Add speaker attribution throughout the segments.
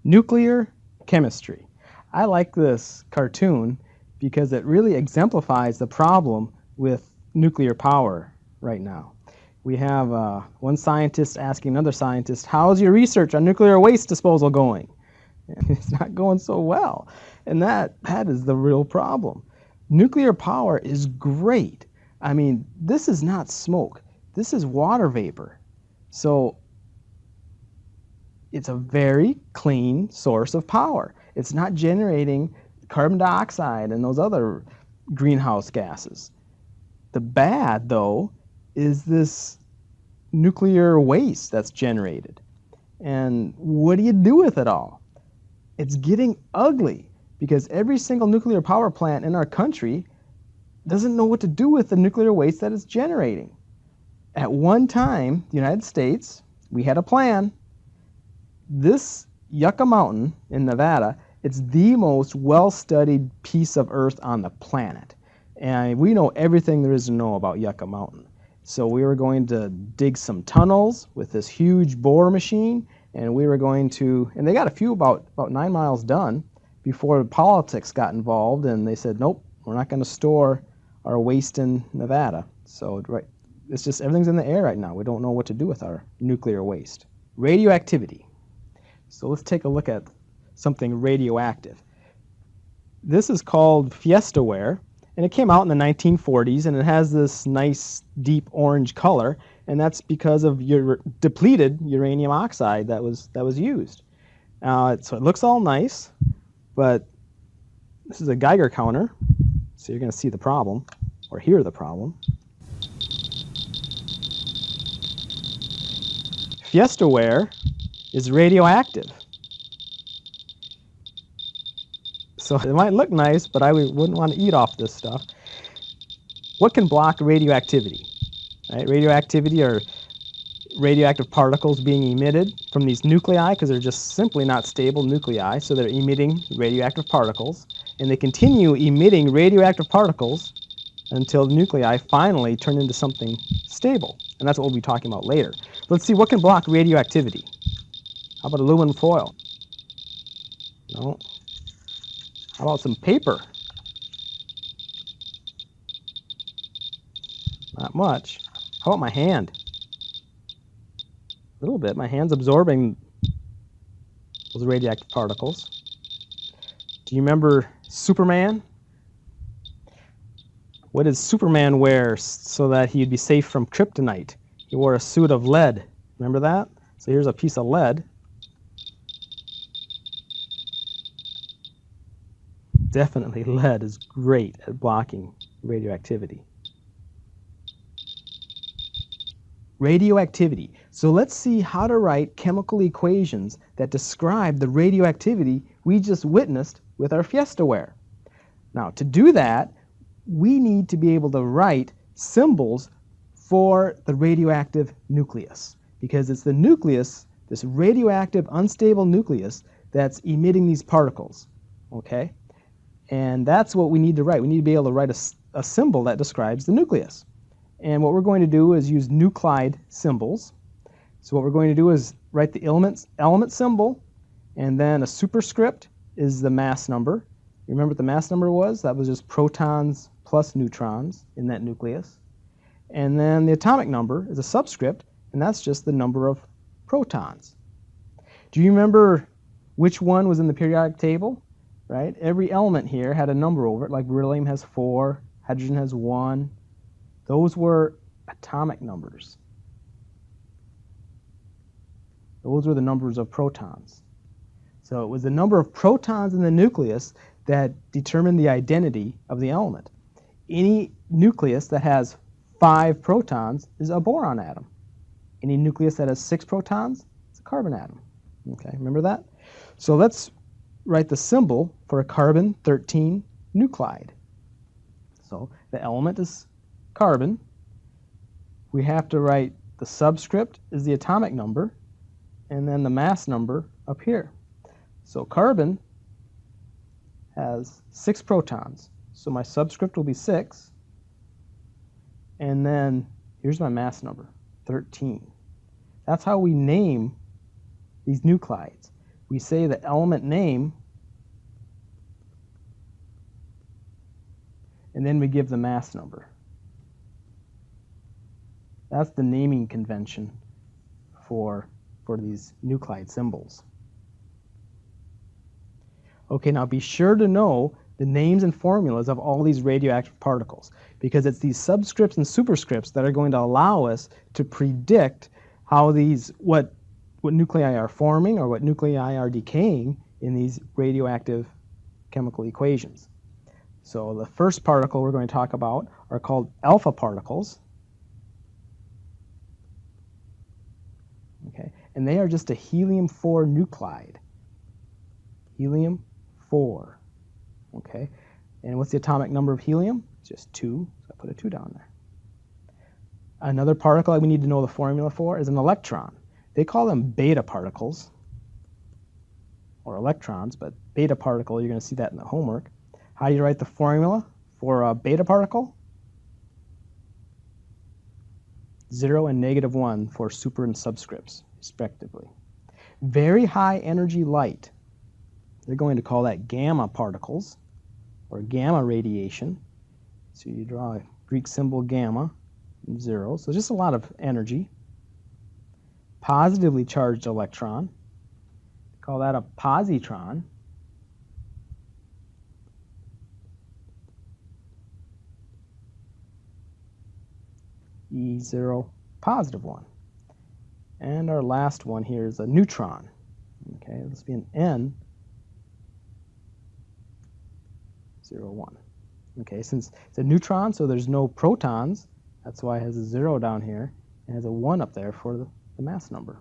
Speaker 1: Nuclear chemistry. I like this cartoon because it really exemplifies the problem with nuclear power right now. We have one scientist asking another scientist, how's your research on nuclear waste disposal going? And it's not going so well. And that is the real problem. Nuclear power is great. I mean, this is not smoke. This is water vapor. So it's a very clean source of power. It's not generating carbon dioxide and those other greenhouse gases. The bad, though, is this nuclear waste that's generated. And what do you do with it all? It's getting ugly because every single nuclear power plant in our country doesn't know what to do with the nuclear waste that it's generating. At one time, the United States, we had a plan. This Yucca Mountain in Nevada, it's the most well-studied piece of earth on the planet. And we know everything there is to know about Yucca Mountain. So we were going to dig some tunnels with this huge bore machine, and we were going to, and they got a few about 9 miles done before politics got involved, and they said, nope, we're not going to store our waste in Nevada. So it's just everything's in the air right now. We don't know what to do with our nuclear waste. Radioactivity. So let's take a look at something radioactive. This is called Fiestaware, and it came out in the 1940s, and it has this nice deep orange color, and that's because of your depleted uranium oxide that was used. So it looks all nice, but this is a Geiger counter, so you're going to see the problem, or hear the problem. Fiestaware is radioactive. So it might look nice, but I wouldn't want to eat off this stuff. What can block radioactivity? Right? Radioactivity are radioactive particles being emitted from these nuclei because they're just simply not stable nuclei, so they're emitting radioactive particles, and they continue emitting radioactive particles until the nuclei finally turn into something stable, and that's what we'll be talking about later. Let's see what can block radioactivity. How about aluminum foil? No. How about some paper? Not much. How about my hand? A little bit. My hand's absorbing those radioactive particles. Do you remember Superman? What did Superman wear so that he'd be safe from kryptonite? He wore a suit of lead. Remember that? So here's a piece of lead. Definitely lead is great at blocking radioactivity. Radioactivity. So let's see how to write chemical equations that describe the radioactivity we just witnessed with our Fiestaware. Now, to do that, we need to be able to write symbols for the radioactive nucleus, because it's the nucleus, this radioactive unstable nucleus, that's emitting these particles. Okay? And that's what we need to write. We need to be able to write a symbol that describes the nucleus. And what we're going to do is use nuclide symbols. So what we're going to do is write the element symbol, and then a superscript is the mass number. You remember what the mass number was? That was just protons plus neutrons in that nucleus. And then the atomic number is a subscript, and that's just the number of protons. Do you remember which one was in the periodic table? Right? Every element here had a number over it, like beryllium has 4, hydrogen has 1. Those were atomic numbers. Those were the numbers of protons. So it was the number of protons in the nucleus that determined the identity of the element. Any nucleus that has 5 protons is a boron atom. Any nucleus that has 6 protons is a carbon atom. Okay, remember that? So let's write the symbol for a carbon-13 nuclide. So the element is carbon. We have to write the subscript is the atomic number, and then the mass number up here. So carbon has 6 protons. So my subscript will be 6. And then here's my mass number, 13. That's how we name these nuclides. we say the element name, and then we give the mass number. That's the naming convention for these nuclide symbols. Okay, now be sure to know the names and formulas of all these radioactive particles, because it's these subscripts and superscripts that are going to allow us to predict how these, what nuclei are forming or what nuclei are decaying in these radioactive chemical equations. So the first particle we're going to talk about are called alpha particles. Okay, and they are just a helium-4 nuclide. Helium-4. Okay, and what's the atomic number of helium? It's just 2, so I put a 2 down there. Another particle that we need to know the formula for is an electron. They call them beta particles, or electrons, but beta particle, you're going to see that in the homework. How do you write the formula for a beta particle? 0 and -1 for super and subscripts, respectively. Very high energy light, they're going to call that gamma particles, or gamma radiation. So you draw a Greek symbol gamma, 0, so just a lot of energy. Positively charged electron, call that a positron. E0, positive 1. And our last one here is a neutron. Okay, this will be an N01. Okay, since it's a neutron, so there's no protons, that's why it has a 0 down here, and has a 1 up there for the mass number.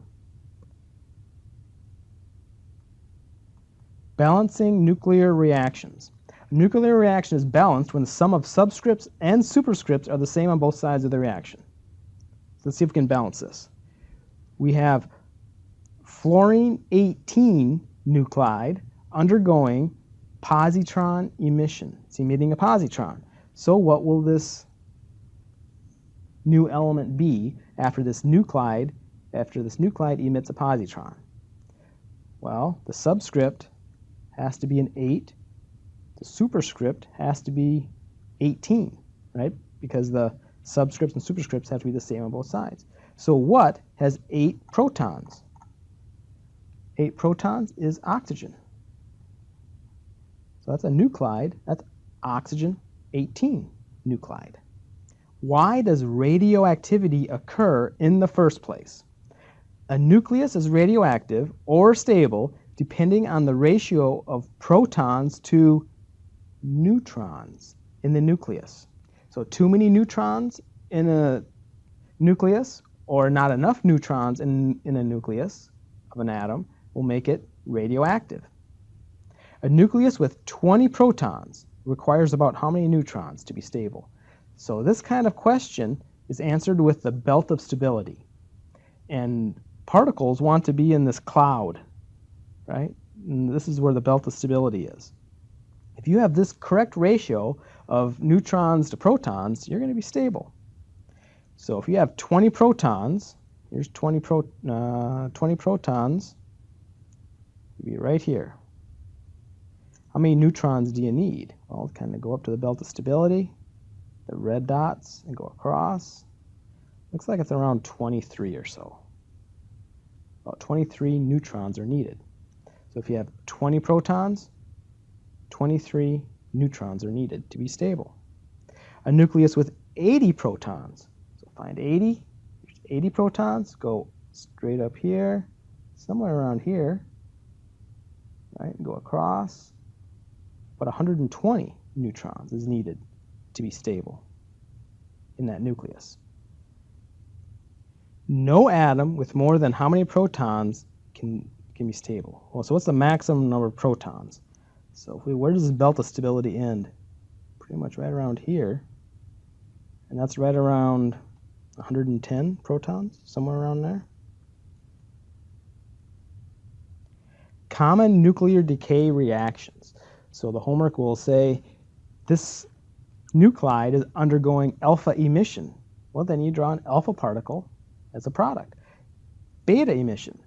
Speaker 1: Balancing nuclear reactions. A nuclear reaction is balanced when the sum of subscripts and superscripts are the same on both sides of the reaction. So let's see if we can balance this. We have fluorine 18 nuclide undergoing positron emission. It's emitting a positron. So what will this new element be after this nuclide emits a positron? Well, the subscript has to be an 8. The superscript has to be 18, right? Because the subscripts and superscripts have to be the same on both sides. So what has 8 protons? 8 protons is oxygen. So that's a nuclide. That's oxygen 18 nuclide. Why does radioactivity occur in the first place? A nucleus is radioactive or stable depending on the ratio of protons to neutrons in the nucleus. So too many neutrons in a nucleus or not enough neutrons in a nucleus of an atom will make it radioactive. A nucleus with 20 protons requires about how many neutrons to be stable? So this kind of question is answered with the belt of stability. And particles want to be in this cloud, right? And this is where the belt of stability is. If you have this correct ratio of neutrons to protons, you're going to be stable. So if you have 20 protons, here's 20 protons, you'll be right here. How many neutrons do you need? Well, kind of go up to the belt of stability, the red dots, and go across. Looks like it's around 23 or so. About 23 neutrons are needed. So if you have 20 protons, 23 neutrons are needed to be stable. A nucleus with 80 protons, so find 80, 80 protons, go straight up here, somewhere around here, right, and go across. But 120 neutrons is needed to be stable in that nucleus. No atom with more than how many protons can be stable? Well, so what's the maximum number of protons? So where does this belt of stability end? Pretty much right around here. And that's right around 110 protons, somewhere around there. Common nuclear decay reactions. So the homework will say this nuclide is undergoing alpha emission. Well, then you draw an alpha particle as a product. Beta emission.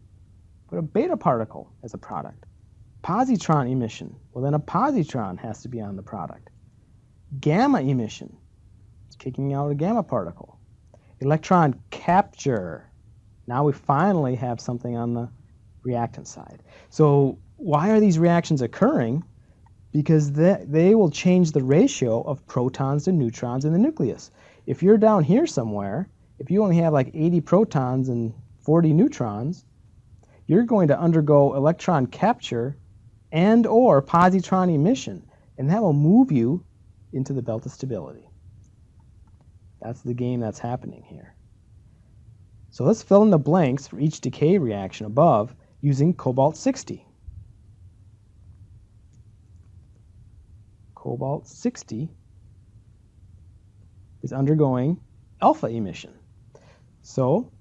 Speaker 1: but a beta particle as a product. Positron emission, well then a positron has to be on the product. Gamma emission, it's kicking out a gamma particle. Electron capture, now we finally have something on the reactant side. So why are these reactions occurring? Because they will change the ratio of protons to neutrons in the nucleus. If you're down here somewhere, if you only have like 80 protons and 40 neutrons, you're going to undergo electron capture and or positron emission, and that will move you into the belt of stability. That's the game that's happening here. So let's fill in the blanks for each decay reaction above using cobalt-60. Cobalt-60 is undergoing alpha emission. So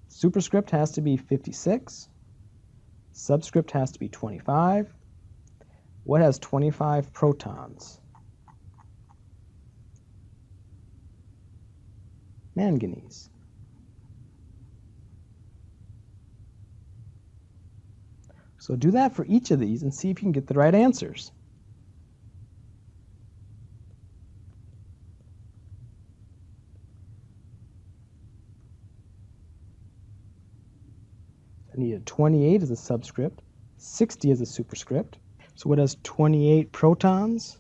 Speaker 1: superscript has to be 56, subscript has to be 25. What has 25 protons? Manganese. So do that for each of these and see if you can get the right answers. I need a 28 as a subscript, 60 as a superscript. So what has 28 protons?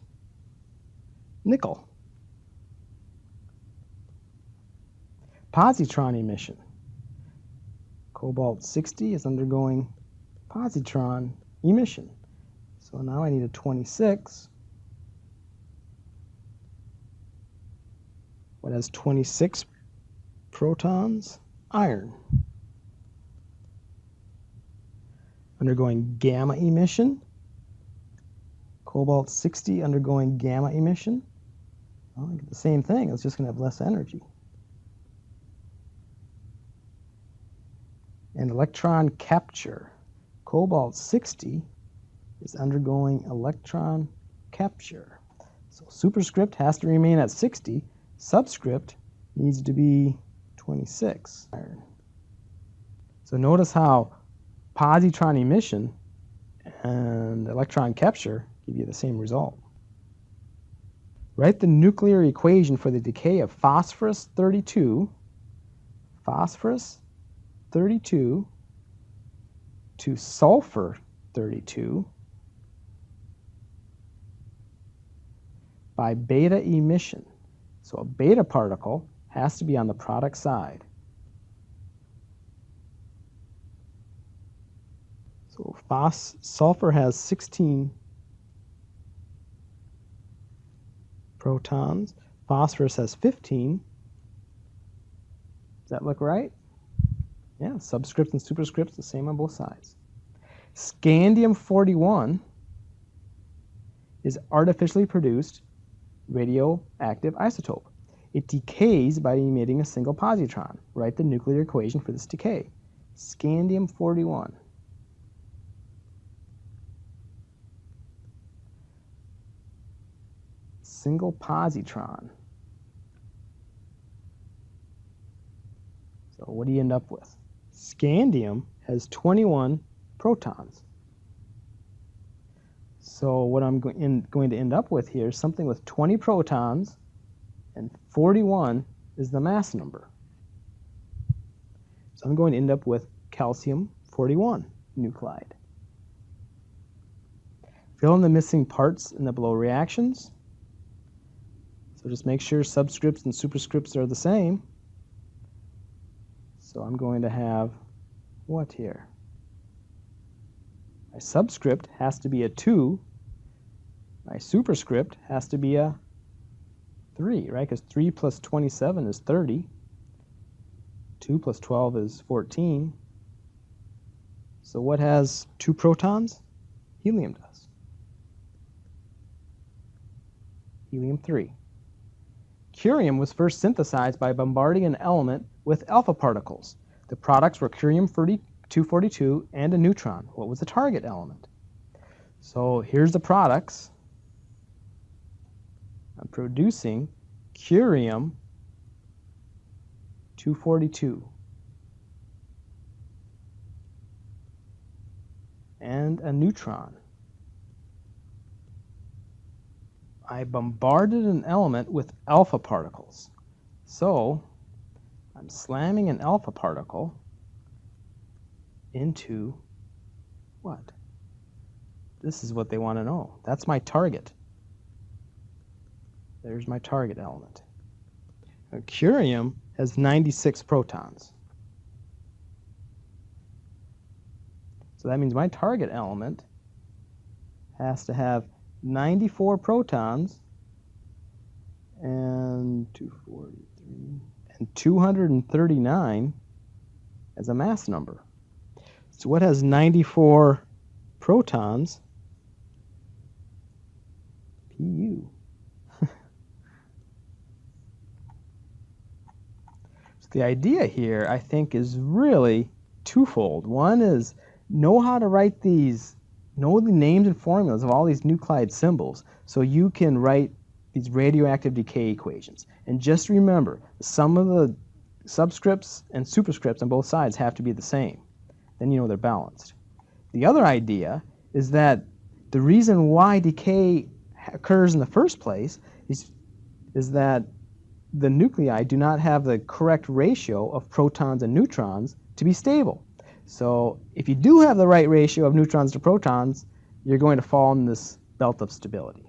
Speaker 1: Nickel. Positron emission. Cobalt-60 is undergoing positron emission. So now I need a 26. What has 26 protons? Iron. Undergoing gamma emission. Cobalt-60 undergoing gamma emission. Well, I get the same thing, it's just going to have less energy. And electron capture. Cobalt-60 is undergoing electron capture. So superscript has to remain at 60. Subscript needs to be 26. So notice how positron emission and electron capture give you the same result. Write the nuclear equation for the decay of phosphorus 32 to sulfur 32 by beta emission. So a beta particle has to be on the product side. So sulfur has 16 protons. Phosphorus has 15. Does that look right? Yeah, subscript and superscript the same on both sides. Scandium-41 is artificially produced radioactive isotope. It decays by emitting a single positron. Write the nuclear equation for this decay. Scandium-41. Single positron. So what do you end up with? Scandium has 21 protons. So what I'm going to end up with here is something with 20 protons, and 41 is the mass number. So I'm going to end up with calcium-41 nuclide. Fill in the missing parts in the below reactions. So just make sure subscripts and superscripts are the same. So I'm going to have what here? My subscript has to be a 2. My superscript has to be a 3, right? Because 3 plus 27 is 30. 2 plus 12 is 14. So what has 2 protons? Helium does. Helium-3. Curium was first synthesized by bombarding an element with alpha particles. The products were curium-242 and a neutron. What was the target element? So here's the products. I'm producing curium-242. and a neutron. I bombarded an element with alpha particles. So I'm slamming an alpha particle into what? This is what they want to know. That's my target. There's my target element. Curium has 96 protons. So that means my target element has to have 94 protons and 243 and 239 as a mass number. So what has 94 protons? Pu. So the idea here, I think, is really twofold. One is know how to write these, know the names and formulas of all these nuclide symbols so you can write these radioactive decay equations. And just remember, some of the subscripts and superscripts on both sides have to be the same. Then you know they're balanced. The other idea is that the reason why decay occurs in the first place is that the nuclei do not have the correct ratio of protons and neutrons to be stable. So if you do have the right ratio of neutrons to protons, you're going to fall in this belt of stability.